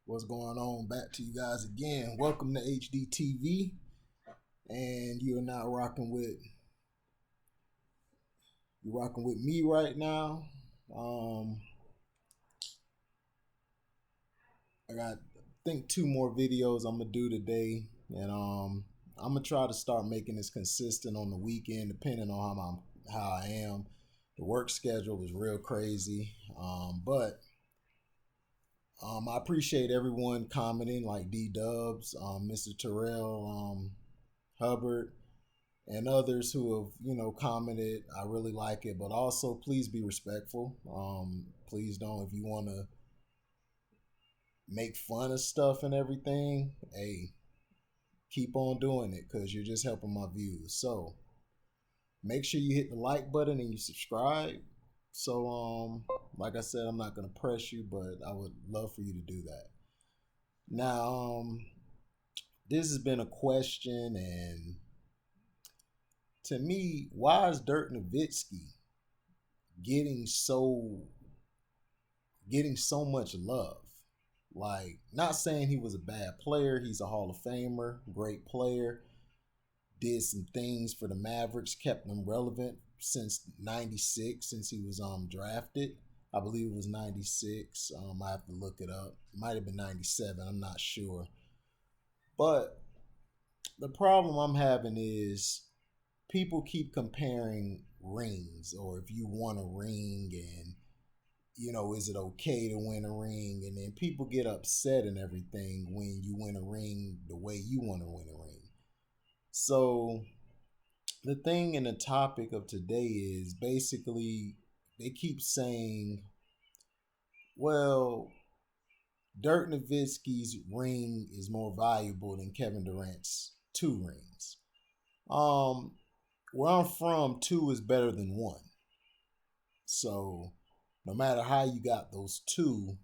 What's going on? Back to you guys again. Welcome to HDTV, and you're now rocking with me right now. I got two more videos I'm gonna do today, and I'm gonna try to start making this consistent on the weekend, depending on how I am. The work schedule is real crazy, but I appreciate everyone commenting, like D Dubs, Mr. Terrell, Hubbard, and others who have commented. I really like it, but also please be respectful. Please don't, if you want to make fun of stuff and everything, hey, keep on doing it because you're just helping my views. So make sure you hit the like button and you subscribe. So like I said, I'm not gonna press you, but I would love for you to do that. Now, this has been a question, and to me, why is Dirk Nowitzki getting so much love? Like, not saying he was a bad player. He's a Hall of Famer, great player. Did some things for the Mavericks, kept them relevant since '96, since he was drafted. I believe it was '96. I have to look it up. It might have been '97. I'm not sure. But the problem I'm having is people keep comparing rings, or if you won a ring, and is it okay to win a ring? And then people get upset and everything when you win a ring the way you want to win a ring. So the thing and the topic of today is basically they keep saying, well, Dirk Nowitzki's ring is more valuable than Kevin Durant's 2 rings. Where I'm from, 2 is better than 1. So no matter how you got those 2,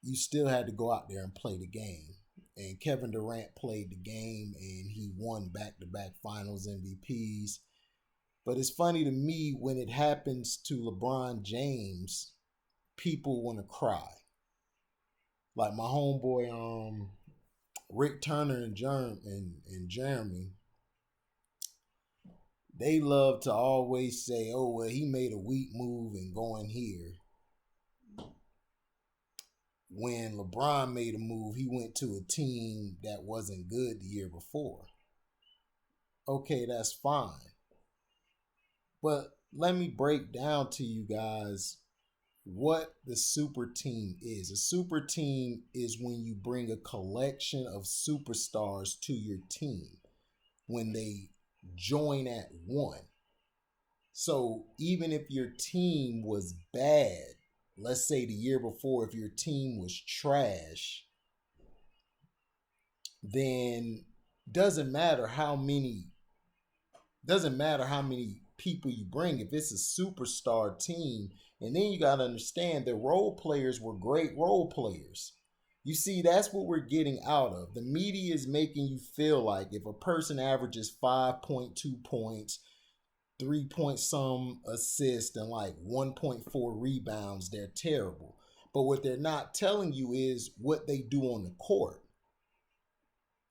you still had to go out there and play the game. And Kevin Durant played the game, and he won back-to-back finals MVPs. But it's funny to me, when it happens to LeBron James, people want to cry. Like my homeboy, Rick Turner and Jeremy, they love to always say, oh, well, he made a weak move and going here. When LeBron made a move, he went to a team that wasn't good the year before. Okay, that's fine. But let me break down to you guys what the super team is. A super team is when you bring a collection of superstars to your team, when they join at one. So even if your team was bad, let's say the year before, if your team was trash, then doesn't matter how many people you bring if it's a superstar team. And then you got to understand that role players were great role players. You see, that's what we're getting out of. The media is making you feel like if a person averages 5.2 points, 3 point some assists, and like 1.4 rebounds, they're terrible. But what they're not telling you is what they do on the court.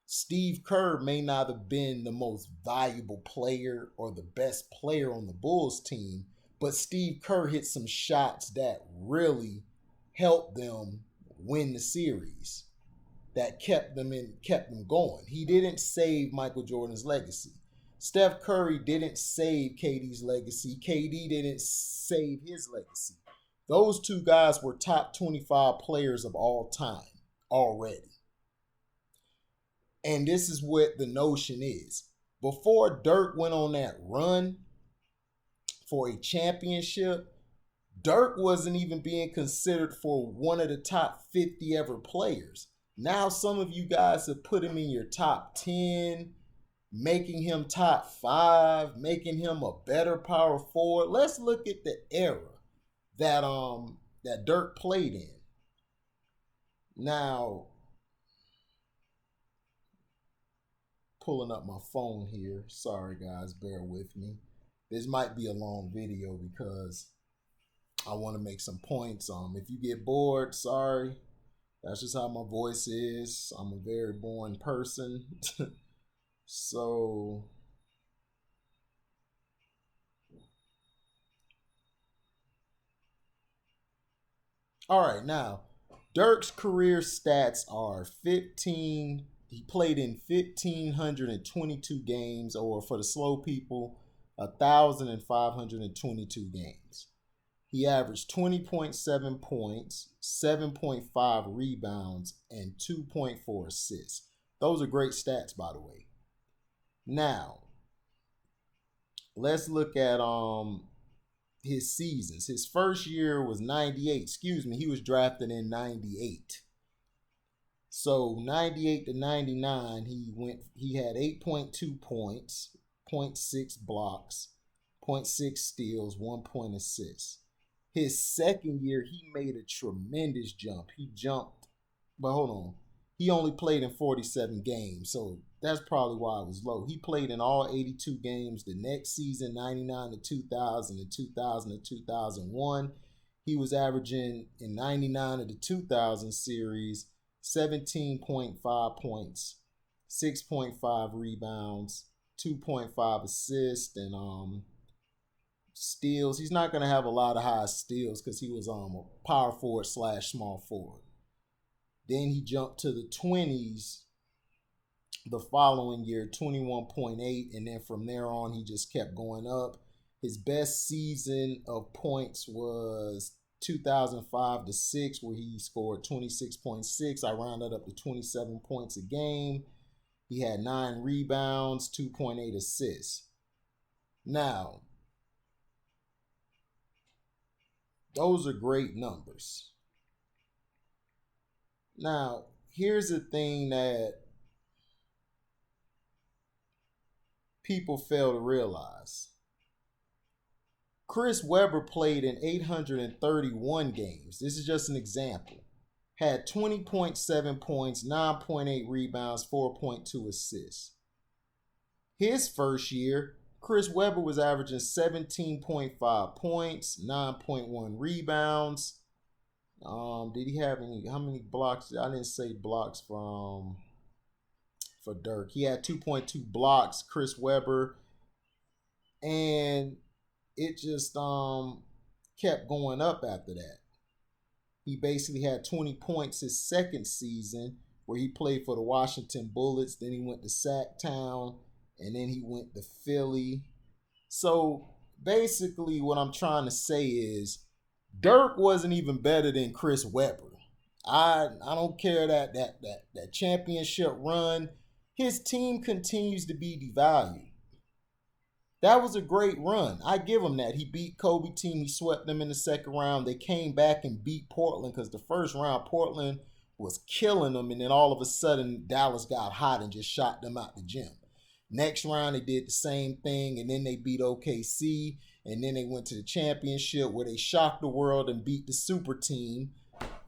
Steve Kerr may not have been the most valuable player or the best player on the Bulls team, but Steve Kerr hit some shots that really helped them win the series, that kept them going. He didn't save Michael Jordan's legacy. Steph Curry didn't save KD's legacy. KD didn't save his legacy. Those 2 guys were top 25 players of all time already. And this is what the notion is. Before Dirk went on that run for a championship, Dirk wasn't even being considered for one of the top 50 ever players. Now some of you guys have put him in your top 10, making him top 5, making him a better power forward. Let's look at the era that Dirk played in. Now, pulling up my phone here. Sorry guys, bear with me. This might be a long video because I want to make some points. If you get bored, sorry. That's just how my voice is. I'm a very boring person. So, all right, now Dirk's career stats are 15. He played in 1,522 games, or for the slow people, 1,522 games. He averaged 20.7 points, 7.5 rebounds, and 2.4 assists. Those are great stats, by the way. Now, let's look at his seasons. His first year was 98. Excuse me, he was drafted in 98. So 98 to 99, he had 8.2 points, zero point 0.6 blocks, zero point 0.6 steals, 1 point assist. His second year, he made a tremendous jump. He jumped, but hold on. He only played in 47 games, so that's probably why it was low. He played in all 82 games the next season, 99 to 2000 and 2000 to 2001. He was averaging in 99 of the 2000 series 17.5 points, 6.5 rebounds, 2.5 assists, and steals. He's not going to have a lot of high steals because he was a power forward slash small forward. Then he jumped to the 20s the following year, 21.8, and then from there on he just kept going up. His best season of points was 2005 to 6, where he scored 26.6. I rounded up to 27 points a game. He had 9 rebounds, 2.8 assists. Now, those are great numbers. Now, here's the thing that people fail to realize. Chris Webber played in 831 games. This is just an example. Had 20.7 points, 9.8 rebounds, 4.2 assists. His first year, Chris Webber was averaging 17.5 points, 9.1 rebounds. Did he have how many blocks? I didn't say blocks for Dirk. He had 2.2 blocks, Chris Webber, and it just kept going up after that. He basically had 20 points his second season, where he played for the Washington Bullets. Then he went to Sacktown, and then he went to Philly. So basically what I'm trying to say is Dirk wasn't even better than Chris Webber. I don't care that championship run. His team continues to be devalued. That was a great run. I give him that. He beat Kobe team. He swept them in the second round. They came back and beat Portland because the first round Portland was killing them, and then all of a sudden Dallas got hot and just shot them out the gym. Next round they did the same thing, and then they beat OKC, and then they went to the championship where they shocked the world and beat the super team,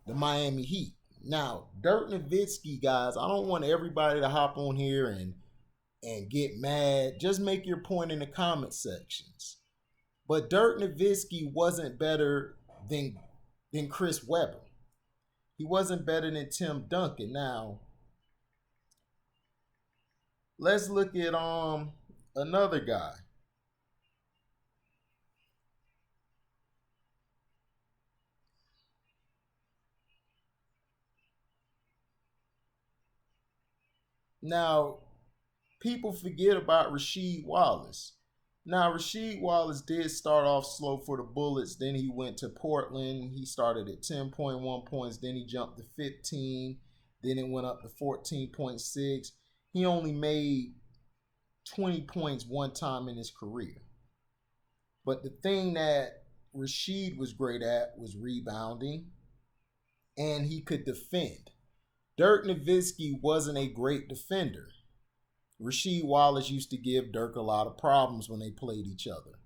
the Miami Heat. Now, Dirk Nowitzki, guys, I don't want everybody to hop on here and get mad. Just make your point in the comment sections. But Dirk Nowitzki wasn't better than Chris Webber. He wasn't better than Tim Duncan. Now, let's look at another guy. Now, people forget about Rasheed Wallace. Now, Rasheed Wallace did start off slow for the Bullets. Then he went to Portland. He started at 10.1 points. Then he jumped to 15. Then it went up to 14.6. He only made 20 points one time in his career. But the thing that Rasheed was great at was rebounding, and he could defend. Dirk Nowitzki wasn't a great defender. Rasheed Wallace used to give Dirk a lot of problems when they played each other.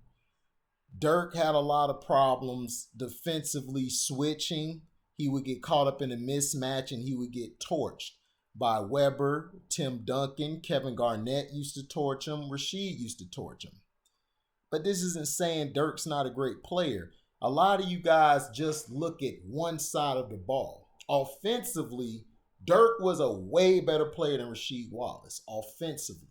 Dirk had a lot of problems defensively switching. He would get caught up in a mismatch and he would get torched by Webber, Tim Duncan, Kevin Garnett used to torch him, Rasheed used to torch him. But this isn't saying Dirk's not a great player. A lot of you guys just look at one side of the ball. Offensively, Dirk was a way better player than Rasheed Wallace, offensively.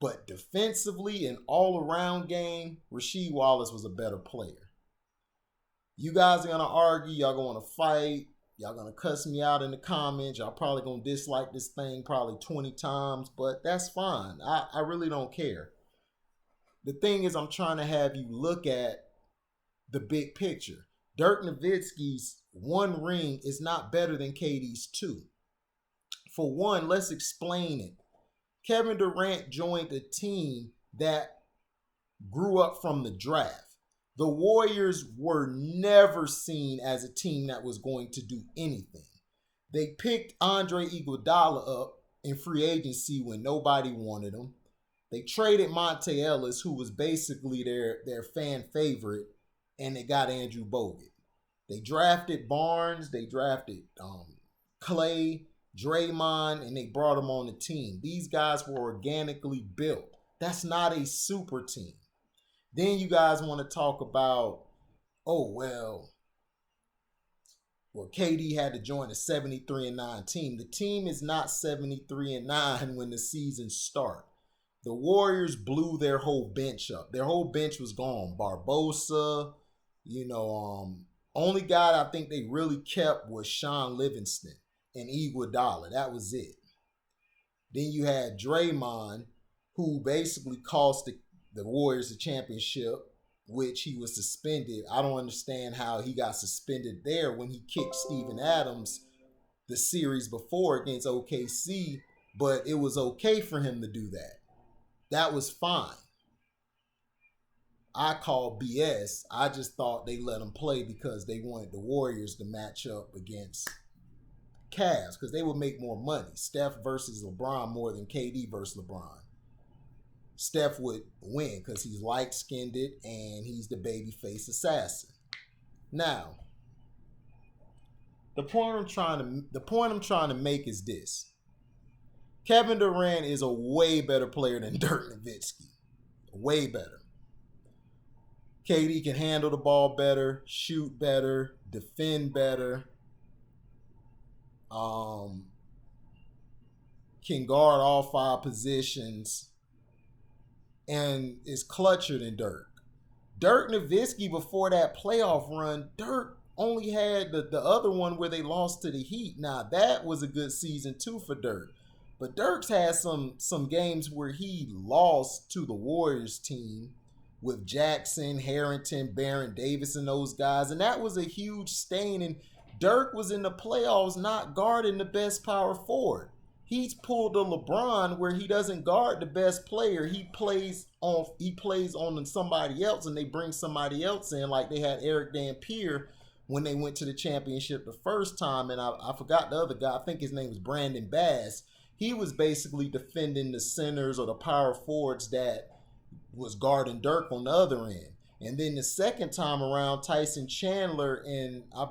But defensively and all around game, Rasheed Wallace was a better player. You guys are going to argue, y'all going to fight, y'all going to cuss me out in the comments, y'all probably going to dislike this thing probably 20 times, but that's fine. I really don't care. The thing is, I'm trying to have you look at the big picture. Dirk Nowitzki's 1 ring is not better than KD's 2. For one, let's explain it. Kevin Durant joined a team that grew up from the draft. The Warriors were never seen as a team that was going to do anything. They picked Andre Iguodala up in free agency when nobody wanted him. They traded Monte Ellis, who was basically their fan favorite, and they got Andrew Bogut. They drafted Barnes, they drafted Clay, Draymond, and they brought them on the team. These guys were organically built. That's not a super team. Then you guys want to talk about, well, KD had to join a 73-9 team. The team is not 73-9 when the season starts. The Warriors blew their whole bench up. Their whole bench was gone. Barbosa, only guy I think they really kept was Sean Livingston and Iguodala. That was it. Then you had Draymond, who basically cost the Warriors the championship, which he was suspended. I don't understand how he got suspended there when he kicked Steven Adams the series before against OKC, but it was okay for him to do that. That was fine. I call BS. I just thought they let him play because they wanted the Warriors to match up against Cavs because they would make more money. Steph versus LeBron more than KD versus LeBron. Steph would win because he's light-skinned and he's the babyface assassin. Now, the point I'm trying to make is this. Kevin Durant is a way better player than Dirk Nowitzki. Way better. KD can handle the ball better, shoot better, defend better, can guard all 5 positions, and is clutcher than Dirk. Dirk Nowitzki, before that playoff run, Dirk only had the other one where they lost to the Heat. Now, that was a good season too for Dirk. But Dirk's had some games where he lost to the Warriors team with Jackson, Harrington, Baron Davis, and those guys. And that was a huge stain. And Dirk was in the playoffs not guarding the best power forward. He's pulled a LeBron where he doesn't guard the best player. He plays on somebody else, and they bring somebody else in, like they had Eric Dampier when they went to the championship the first time. And I forgot the other guy. I think his name was Brandon Bass. He was basically defending the centers or the power forwards that was guarding Dirk on the other end. And then the second time around, Tyson Chandler and I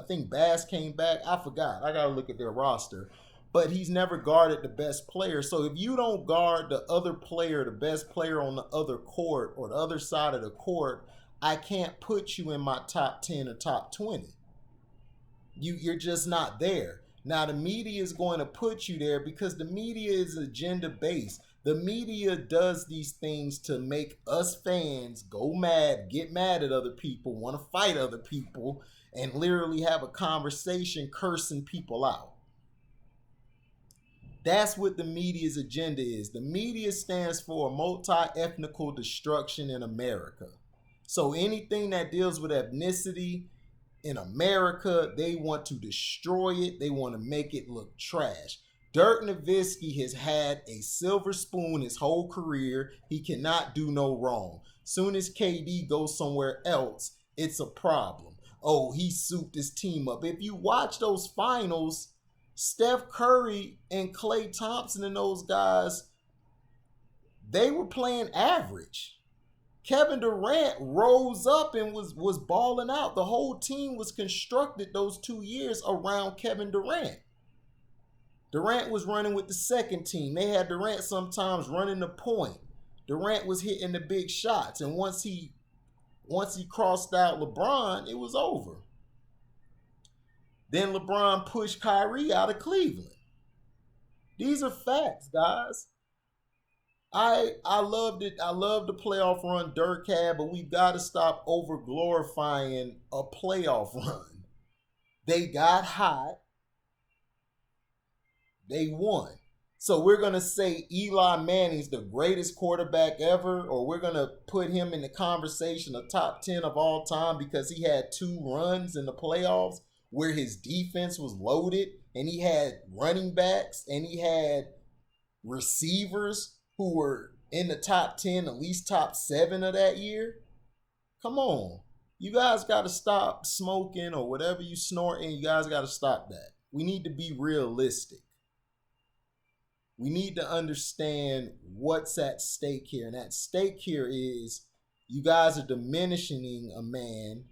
think Bass came back. I forgot. I got to look at their roster. But he's never guarded the best player. So if you don't guard the other player, the best player on the other court or the other side of the court, I can't put you in my top 10 or top 20. You're just not there. Now, the media is going to put you there because the media is agenda-based. The media does these things to make us fans go mad, get mad at other people, want to fight other people, and literally have a conversation cursing people out. That's what the media's agenda is. The media stands for multi-ethnical destruction in America. So anything that deals with ethnicity in America, they want to destroy it. They want to make it look trash. Dirk Nowitzki has had a silver spoon his whole career. He cannot do no wrong. Soon as KD goes somewhere else, it's a problem. Oh, he souped his team up. If you watch those finals, Steph Curry and Klay Thompson and those guys, they were playing average. Kevin Durant rose up and was balling out. The whole team was constructed those 2 years around Kevin Durant. Durant was running with the second team. They had Durant sometimes running the point. Durant was hitting the big shots. And once he crossed out LeBron, it was over. Then LeBron pushed Kyrie out of Cleveland. These are facts, guys. I loved it. I love the playoff run Dirk had, but we've got to stop over glorifying a playoff run. They got hot. They won. So we're going to say Eli Manning's the greatest quarterback ever, or we're going to put him in the conversation of top 10 of all time because he had 2 runs in the playoffs where his defense was loaded and he had running backs and he had receivers who were in the top 10, at least top 7 of that year. Come on. You guys got to stop smoking or whatever you snorting. You guys got to stop that. We need to be realistic. We need to understand what's at stake here. And at stake here is you guys are diminishing a man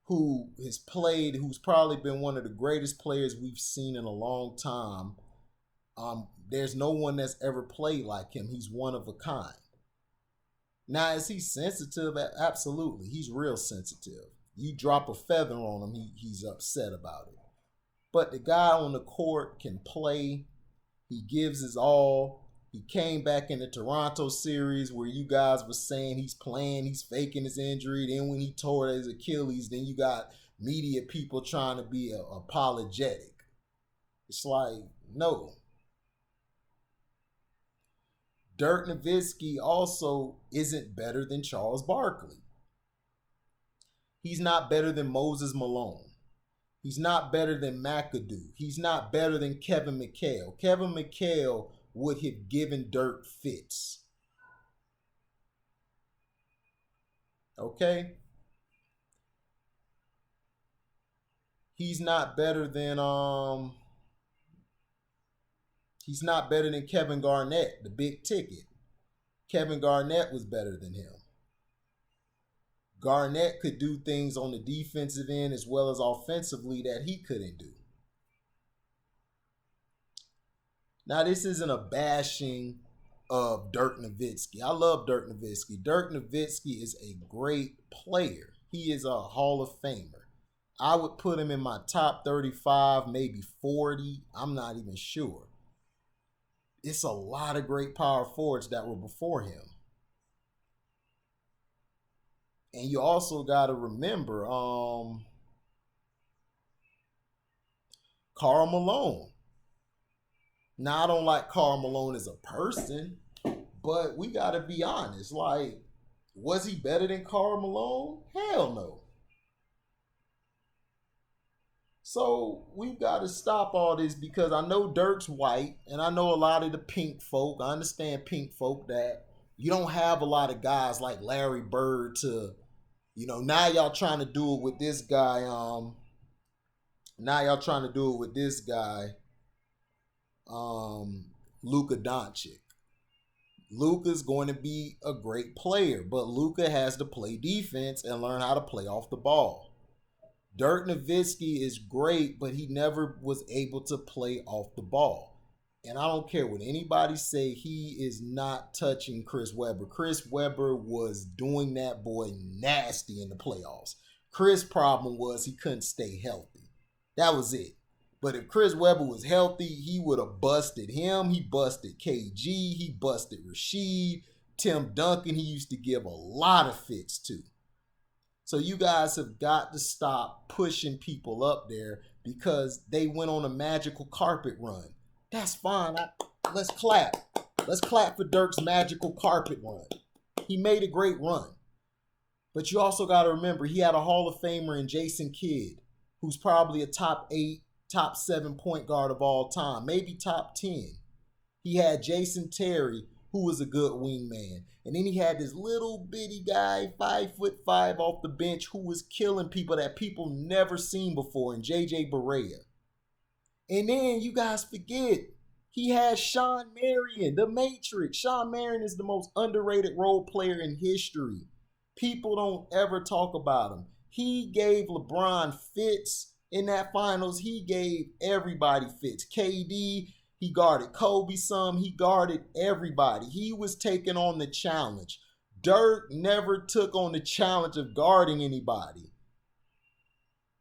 who has played, who's probably been one of the greatest players we've seen in a long time. There's no one that's ever played like him. He's one of a kind. Now, is he sensitive? Absolutely. He's real sensitive. You drop a feather on him, he's upset about it. But the guy on the court can play. He gives his all. He came back in the Toronto series where you guys were saying he's playing, he's faking his injury. Then when he tore his Achilles, then you got media people trying to be apologetic. It's like, no. Dirk Nowitzki also isn't better than Charles Barkley. He's not better than Moses Malone. He's not better than McAdoo. He's not better than Kevin McHale. Kevin McHale would have given Dirk fits. Okay? He's not better than Kevin Garnett, the big ticket. Kevin Garnett was better than him. Garnett could do things on the defensive end as well as offensively that he couldn't do. Now, this isn't a bashing of Dirk Nowitzki. I love Dirk Nowitzki. Dirk Nowitzki is a great player. He is a Hall of Famer. I would put him in my top 35, maybe 40. I'm not even sure. It's a lot of great power forwards that were before him. And you also got to remember Karl Malone. Now, I don't like Karl Malone as a person, but we got to be honest. Like, was he better than Karl Malone? Hell no. So we've got to stop all this because I know Dirk's white and I know a lot of the pink folk. I understand pink folk that you don't have a lot of guys like Larry Bird to, now y'all trying to do it with this guy. Luka Doncic. Luka's going to be a great player, but Luka has to play defense and learn how to play off the ball. Dirk Nowitzki is great, but he never was able to play off the ball. And I don't care what anybody say, he is not touching Chris Webber. Chris Webber was doing that boy nasty in the playoffs. Chris' problem was he couldn't stay healthy. That was it. But if Chris Webber was healthy, he would have busted him. He busted KG. He busted Rasheed. Tim Duncan, he used to give a lot of fits to. So you guys have got to stop pushing people up there because they went on a magical carpet run. That's fine. Let's clap. Let's clap for Dirk's magical carpet run. He made a great run. But you also got to remember he had a Hall of Famer in Jason Kidd, who's probably a top 8, top 7 point guard of all time, maybe top 10. He had Jason Terry, who was a good wingman. And then he had this little bitty guy, 5'5" off the bench, who was killing people that people never seen before, in JJ Barea. And then you guys forget, he had Shawn Marion, the Matrix. Shawn Marion is the most underrated role player in history. People don't ever talk about him. He gave LeBron fits in that finals. He gave everybody fits. KD, he guarded Kobe some. He guarded everybody. He was taking on the challenge. Dirk never took on the challenge of guarding anybody.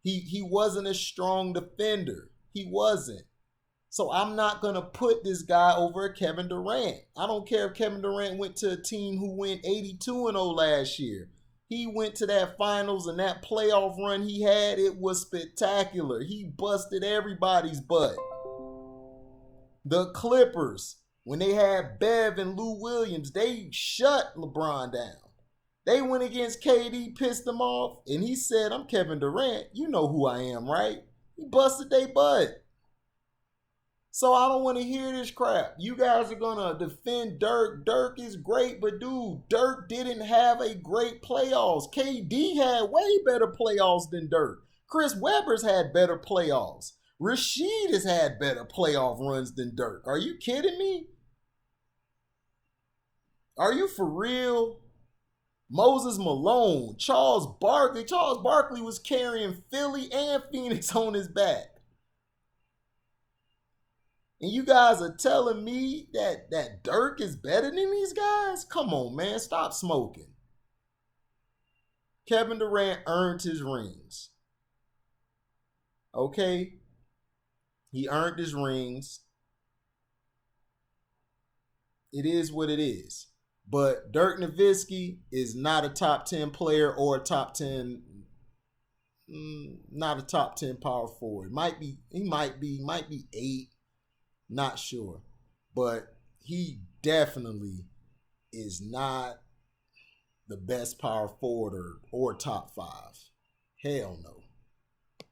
He wasn't a strong defender. He wasn't. So I'm not going to put this guy over Kevin Durant. I don't care if Kevin Durant went to a team who went 82-0 last year. He went to that finals, and that playoff run he had, it was spectacular. He busted everybody's butt. The Clippers, when they had Bev and Lou Williams, they shut LeBron down. They went against KD, pissed him off, and he said, I'm Kevin Durant. You know who I am, right? He busted their butt. So I don't want to hear this crap. You guys are going to defend Dirk. Dirk is great, but dude, Dirk didn't have a great playoffs. KD had way better playoffs than Dirk. Chris Webber's had better playoffs. Rasheed has had better playoff runs than Dirk. Are you kidding me? Are you for real? Moses Malone, Charles Barkley. Charles Barkley was carrying Philly and Phoenix on his back. And you guys are telling me that Dirk is better than these guys? Come on, man. Stop smoking. Kevin Durant earned his rings. Okay? He earned his rings. It is what it is. But Dirk Nowitzki is not a top 10 player or a top 10, not a top 10 power forward. He might be 8. Not sure. But he definitely is not the best power forward or top 5. Hell no.